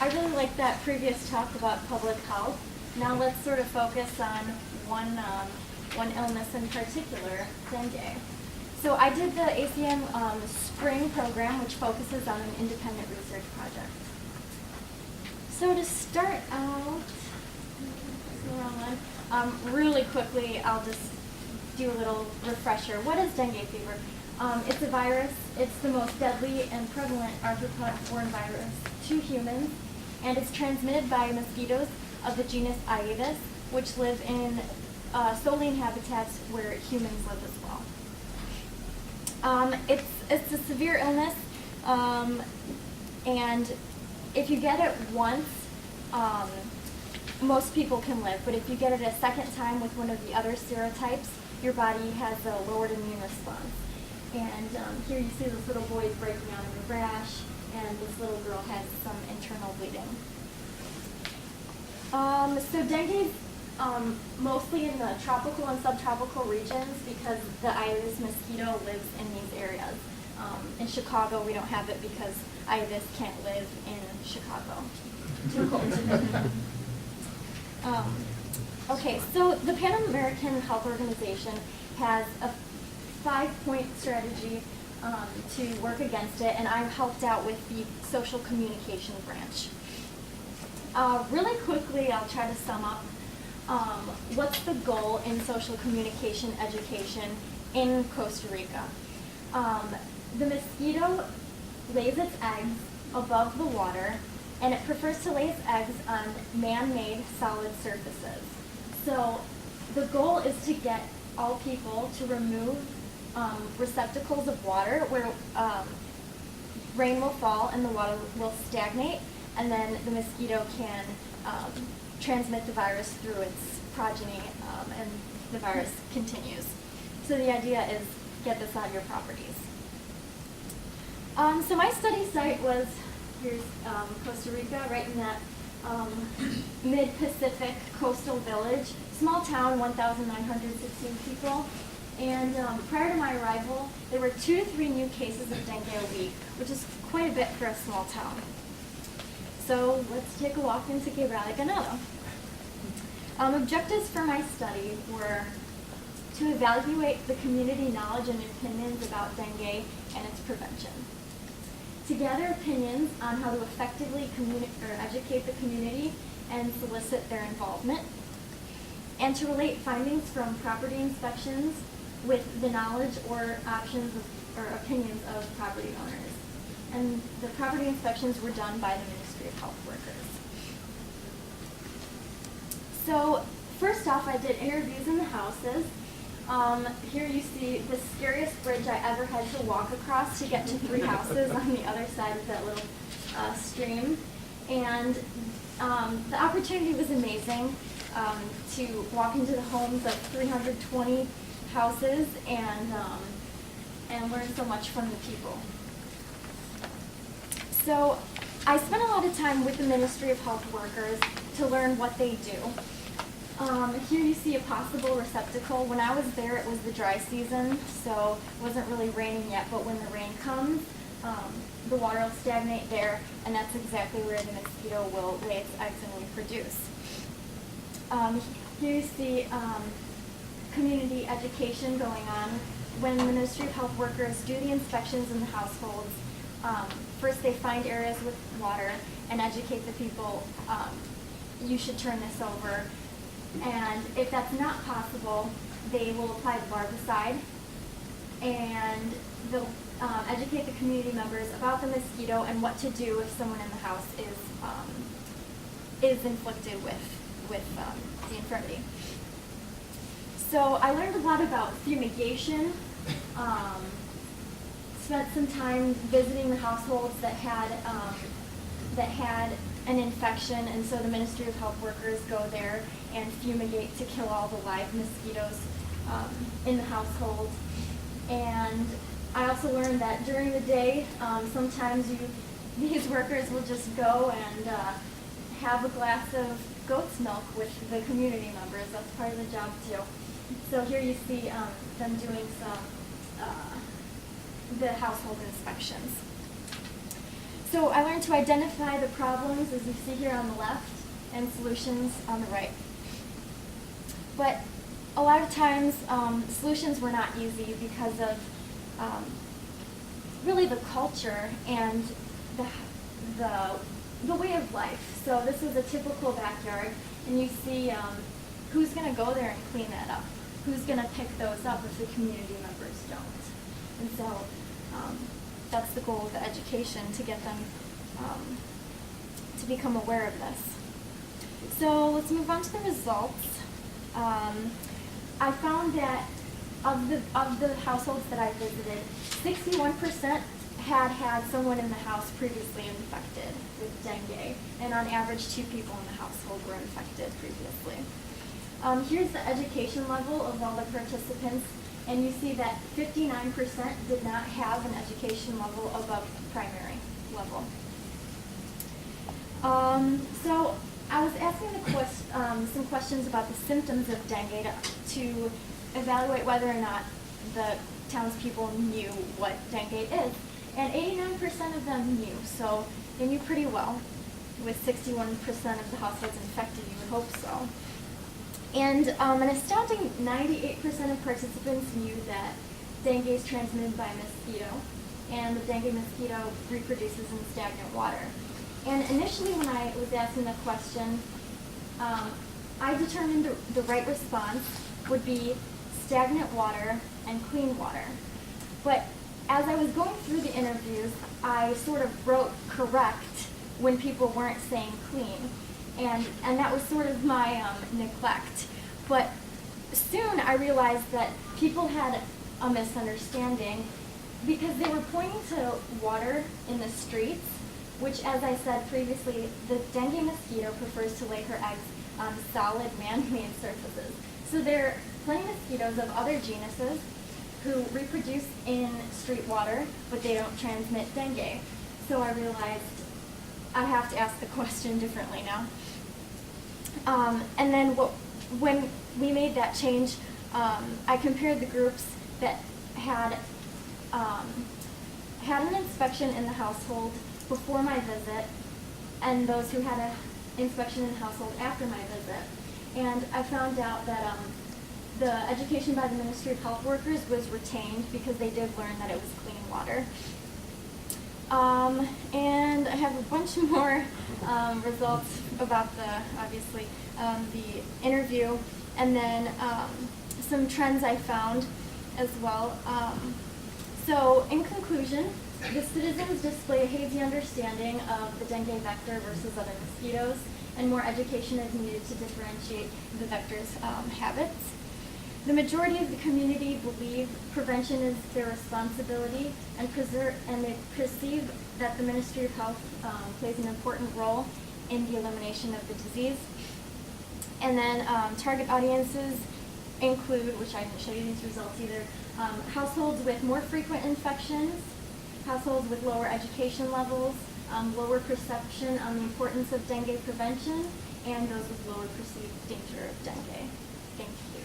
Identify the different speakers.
Speaker 1: I really liked that previous talk about public health. Now let's sort of focus on one illness in particular, dengue. So I did the ACM spring program, which focuses on an independent research project. So to start out, really quickly, I'll just do a little refresher. What is dengue fever? It's a virus. It's the most deadly and prevalent arthropod-borne virus to humans, and it's transmitted by mosquitoes of the genus Egedus, which live in solely in habitats where humans live as well. It's a severe illness, and if you get it once, most people can live, but if you get it a second time with one of the other serotypes, your body has a lowered immune response. And here you see this little boy is breaking out in a rash, and this little girl has some internal bleeding. So dengue is mostly in the tropical and subtropical regions because the Aedes mosquito lives in these areas. In Chicago, we don't have it because Aedes can't live in Chicago. Too cold. Okay, so the Pan American Health Organization has a 5-point strategy to work against it, and I helped out with the social communication branch. Really quickly, I'll try to sum up what's the goal in social communication education in Costa Rica. The mosquito lays its eggs above the water, and it prefers to lay its eggs on man-made solid surfaces. So the goal is to get all people to remove receptacles of water where rain will fall and the water will stagnate, and then the mosquito can transmit the virus through its progeny, and the virus continues. So the idea is get this out of your properties. So my study site was, here's Costa Rica, right in that mid-Pacific coastal village. Small town, 1,916 people. And prior to my arrival, there were 2 to 3 new cases of dengue a week, which is quite a bit for a small town. So let's take a walk into Quebrada Ganado. Objectives for my study were to evaluate the community knowledge and opinions about dengue and its prevention, to gather opinions on how to effectively educate the community and solicit their involvement, and to relate findings from property inspections with the knowledge or options or opinions of property owners. And the property inspections were done by the Ministry of Health Workers. So first off, I did interviews in the houses. Here you see the scariest bridge I ever had to walk across to get to 3 houses on the other side of that little stream. And the opportunity was amazing to walk into the homes of 320 houses and learn so much from the people. So I spent a lot of time with the Ministry of Health Workers to learn what they do. Here you see a possible receptacle. When I was there, it was the dry season, so it wasn't really raining yet, but when the rain comes, the water will stagnate there, and that's exactly where the mosquito will lay its eggs and reproduce. Here you see community education going on. When the Ministry of Health Workers do the inspections in the households, first they find areas with water and educate the people, you should turn this over. And if that's not possible, they will apply the larvicide, and they'll educate the community members about the mosquito and what to do if someone in the house is inflicted with the infirmity. So I learned a lot about fumigation. Spent some time visiting the households that had an infection, and so the Ministry of Health Workers go there and fumigate to kill all the live mosquitoes in the household. And I also learned that during the day, sometimes these workers will just go and have a glass of goat's milk with the community members. That's part of the job too. So here you see them doing some the household inspections. So I learned to identify the problems, as you see here on the left, and solutions on the right. But a lot of times, solutions were not easy because of really the culture and the way of life. So this is a typical backyard, and you see who's going to go there and clean that up? Who's going to pick those up if the community members don't? And so that's the goal of the education, to get them to become aware of this. So let's move on to the results. I found that of the households that I visited, 61% had someone in the house previously infected with dengue, and on average 2 people in the household were infected previously. Here's the education level of all the participants, and you see that 59% did not have an education level above primary level. So I was asking some questions about the symptoms of dengue to evaluate whether or not the townspeople knew what dengue is. And 89% of them knew, so they knew pretty well. With 61% of the households infected, you would hope so. And an astounding 98% of participants knew that dengue is transmitted by mosquito, and the dengue mosquito reproduces in stagnant water. And initially when I was asking the question, I determined the right response would be stagnant water and clean water. But as I was going through the interviews, I sort of wrote correct when people weren't saying clean. And that was sort of my neglect. But soon I realized that people had a misunderstanding because they were pointing to water in the streets, which, as I said previously, the dengue mosquito prefers to lay her eggs on solid man-made surfaces. So there are plenty of mosquitoes of other genuses who reproduce in street water, but they don't transmit dengue. So I realized I have to ask the question differently now. And then when we made that change, I compared the groups that had an inspection in the household before my visit and those who had an inspection in the household after my visit. And I found out that the education by the Ministry of Health Workers was retained because they did learn that it was clean water. And I have a bunch more results about obviously, the interview, and then some trends I found as well. So in conclusion, the citizens display a hazy understanding of the dengue vector versus other mosquitoes, and more education is needed to differentiate the vector's habits. The majority of the community believe prevention is their responsibility, and they perceive that the Ministry of Health plays an important role in the elimination of the disease. And then target audiences include, which I didn't show you these results either, households with more frequent infections, households with lower education levels, lower perception on the importance of dengue prevention, and those with lower perceived danger of dengue. Thank you.